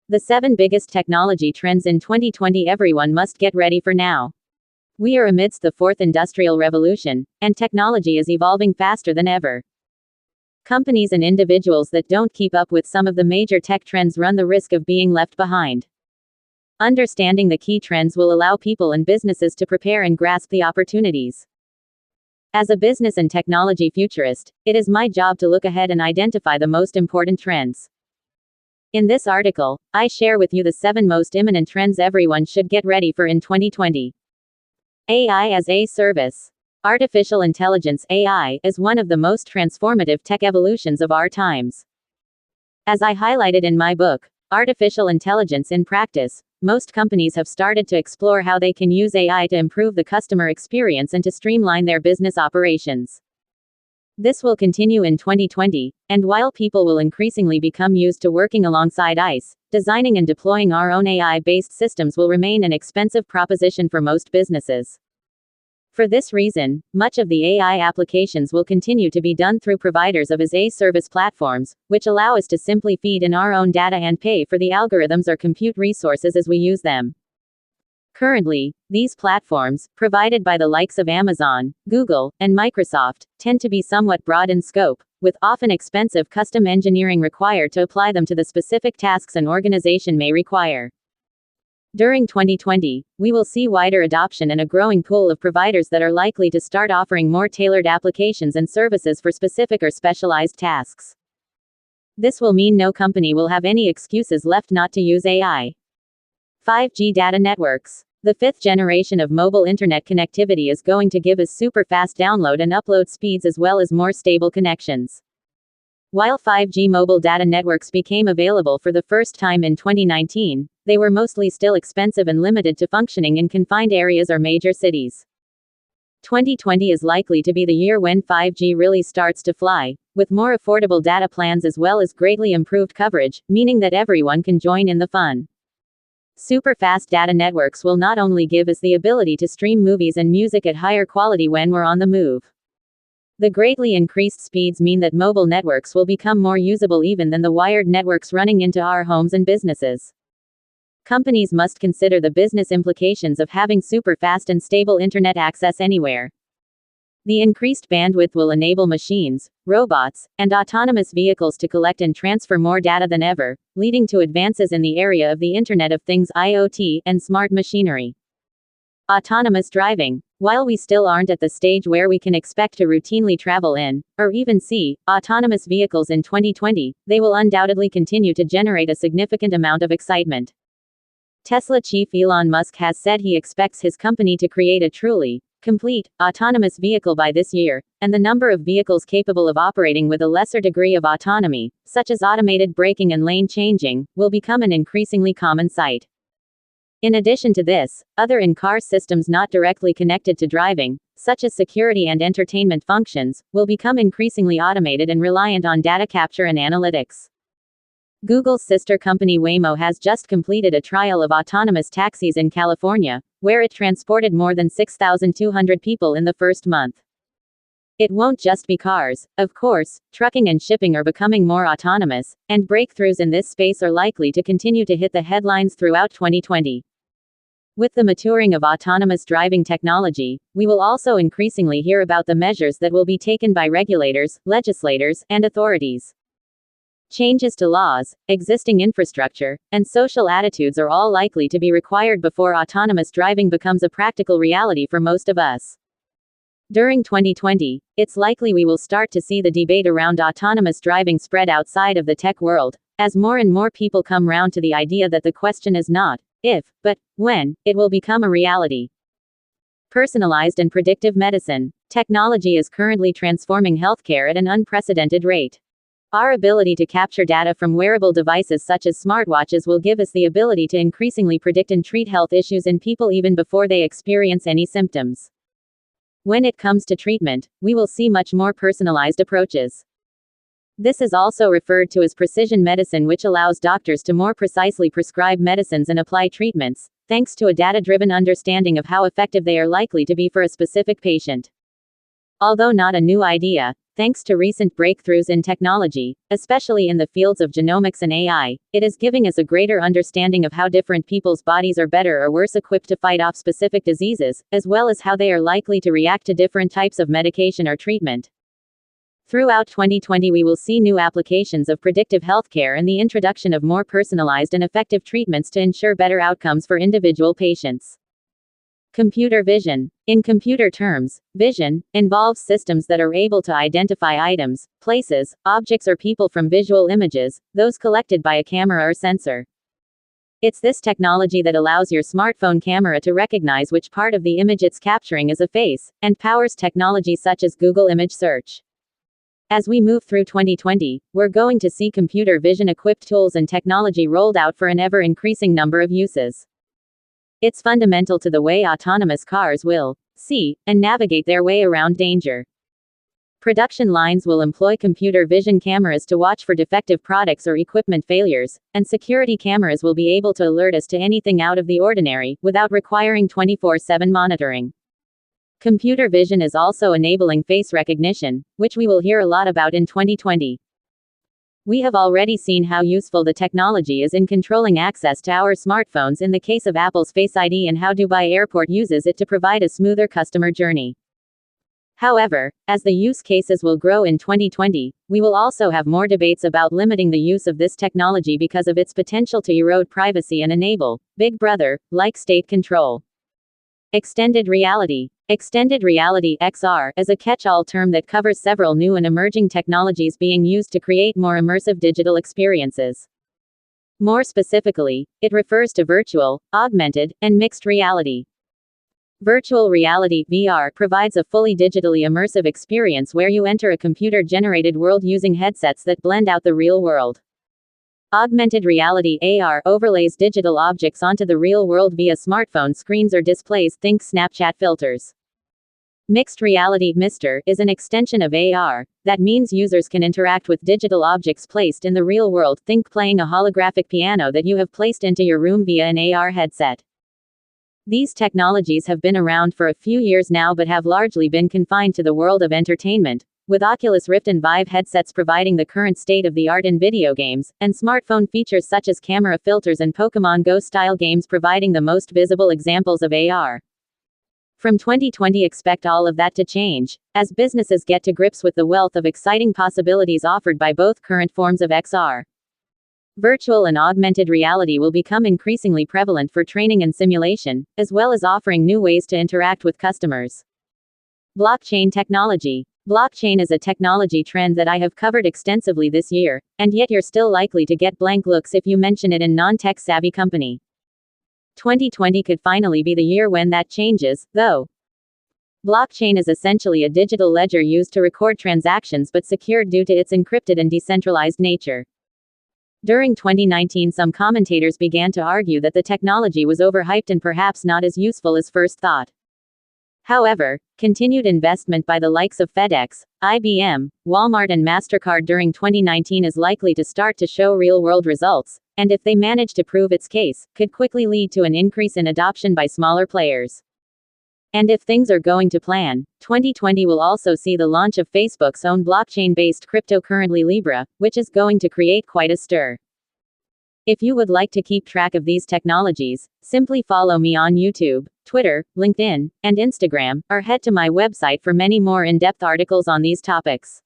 The 7 biggest technology trends in 2020 everyone must get ready for now. We are amidst the 4th industrial revolution, and technology is evolving faster than ever. Companies and individuals that don't keep up with some of the major tech trends run the risk of being left behind. Understanding the key trends will allow people and businesses to prepare and grasp the opportunities. As a business and technology futurist, it is my job to look ahead and identify the most important trends. In this article, I share with you the 7 most imminent trends everyone should get ready for in 2020. AI as a service. Artificial intelligence (AI) is one of the most transformative tech evolutions of our times. As I highlighted in my book, Artificial Intelligence in Practice, most companies have started to explore how they can use AI to improve the customer experience and to streamline their business operations. This will continue in 2020, and while people will increasingly become used to working alongside ICE, designing and deploying our own AI-based systems will remain an expensive proposition for most businesses. For this reason, much of the AI applications will continue to be done through providers of as-a-service platforms, which allow us to simply feed in our own data and pay for the algorithms or compute resources as we use them. Currently, these platforms, provided by the likes of Amazon, Google, and Microsoft, tend to be somewhat broad in scope, with often expensive custom engineering required to apply them to the specific tasks an organization may require. During 2020, we will see wider adoption and a growing pool of providers that are likely to start offering more tailored applications and services for specific or specialized tasks. This will mean no company will have any excuses left not to use AI. 5G data networks. The 5th generation of mobile internet connectivity is going to give us super fast download and upload speeds as well as more stable connections. While 5G mobile data networks became available for the first time in 2019, they were mostly still expensive and limited to functioning in confined areas or major cities. 2020 is likely to be the year when 5G really starts to fly, with more affordable data plans as well as greatly improved coverage, meaning that everyone can join in the fun. Super fast data networks will not only give us the ability to stream movies and music at higher quality when we're on the move. The greatly increased speeds mean that mobile networks will become more usable even than the wired networks running into our homes and businesses. Companies must consider the business implications of having super fast and stable internet access anywhere. The increased bandwidth will enable machines, robots, and autonomous vehicles to collect and transfer more data than ever, leading to advances in the area of the Internet of Things (IoT) and smart machinery. Autonomous driving. While we still aren't at the stage where we can expect to routinely travel in, or even see, autonomous vehicles in 2020, they will undoubtedly continue to generate a significant amount of excitement. Tesla chief Elon Musk has said he expects his company to create a truly complete autonomous vehicle by this year, and the number of vehicles capable of operating with a lesser degree of autonomy, such as automated braking and lane changing, will become an increasingly common sight. In addition to this, other in-car systems not directly connected to driving, such as security and entertainment functions, will become increasingly automated and reliant on data capture and analytics. Google's sister company Waymo has just completed a trial of autonomous taxis in California, where it transported more than 6,200 people in the first month. It won't just be cars, of course. Trucking and shipping are becoming more autonomous, and breakthroughs in this space are likely to continue to hit the headlines throughout 2020. With the maturing of autonomous driving technology, we will also increasingly hear about the measures that will be taken by regulators, legislators, and authorities. Changes to laws, existing infrastructure, and social attitudes are all likely to be required before autonomous driving becomes a practical reality for most of us. During 2020, it's likely we will start to see the debate around autonomous driving spread outside of the tech world, as more and more people come round to the idea that the question is not if, but when, it will become a reality. Personalized and predictive medicine. Technology is currently transforming healthcare at an unprecedented rate. Our ability to capture data from wearable devices such as smartwatches will give us the ability to increasingly predict and treat health issues in people even before they experience any symptoms. When it comes to treatment, we will see much more personalized approaches. This is also referred to as precision medicine, which allows doctors to more precisely prescribe medicines and apply treatments, thanks to a data-driven understanding of how effective they are likely to be for a specific patient. Although not a new idea, thanks to recent breakthroughs in technology, especially in the fields of genomics and AI, it is giving us a greater understanding of how different people's bodies are better or worse equipped to fight off specific diseases, as well as how they are likely to react to different types of medication or treatment. Throughout 2020, we will see new applications of predictive healthcare and the introduction of more personalized and effective treatments to ensure better outcomes for individual patients. Computer vision. In computer terms, vision involves systems that are able to identify items, places, objects, or people from visual images, those collected by a camera or sensor. It's this technology that allows your smartphone camera to recognize which part of the image it's capturing as a face, and powers technology such as Google Image Search. As we move through 2020, we're going to see computer vision equipped tools and technology rolled out for an ever increasing number of uses. It's fundamental to the way autonomous cars will see and navigate their way around danger. Production lines will employ computer vision cameras to watch for defective products or equipment failures, and security cameras will be able to alert us to anything out of the ordinary, without requiring 24/7 monitoring. Computer vision is also enabling face recognition, which we will hear a lot about in 2020. We have already seen how useful the technology is in controlling access to our smartphones in the case of Apple's Face ID and how Dubai Airport uses it to provide a smoother customer journey. However, as the use cases will grow in 2020, we will also have more debates about limiting the use of this technology because of its potential to erode privacy and enable Big Brother-like state control. Extended reality. Extended reality (XR) is a catch-all term that covers several new and emerging technologies being used to create more immersive digital experiences. More specifically, it refers to virtual, augmented, and mixed reality. Virtual reality (VR) provides a fully digitally immersive experience where you enter a computer-generated world using headsets that blend out the real world. Augmented reality (AR) overlays digital objects onto the real world via smartphone screens or displays, think Snapchat filters. Mixed reality (MR) is an extension of AR. That means users can interact with digital objects placed in the real world, think playing a holographic piano that you have placed into your room via an AR headset. These technologies have been around for a few years now but have largely been confined to the world of entertainment, with Oculus Rift and Vive headsets providing the current state-of-the-art in video games, and smartphone features such as camera filters and Pokémon Go-style games providing the most visible examples of AR. From 2020, expect all of that to change, as businesses get to grips with the wealth of exciting possibilities offered by both current forms of XR. Virtual and augmented reality will become increasingly prevalent for training and simulation, as well as offering new ways to interact with customers. Blockchain technology. Blockchain is a technology trend that I have covered extensively this year, and yet you're still likely to get blank looks if you mention it in non-tech savvy company. 2020 could finally be the year when that changes, though. Blockchain is essentially a digital ledger used to record transactions but secured due to its encrypted and decentralized nature. During 2019, some commentators began to argue that the technology was overhyped and perhaps not as useful as first thought. However, continued investment by the likes of FedEx, IBM, Walmart, and MasterCard during 2019 is likely to start to show real-world results, and if they manage to prove its case, could quickly lead to an increase in adoption by smaller players. And if things are going to plan, 2020 will also see the launch of Facebook's own blockchain-based cryptocurrency Libra, which is going to create quite a stir. If you would like to keep track of these technologies, simply follow me on YouTube, Twitter, LinkedIn, and Instagram, or head to my website for many more in-depth articles on these topics.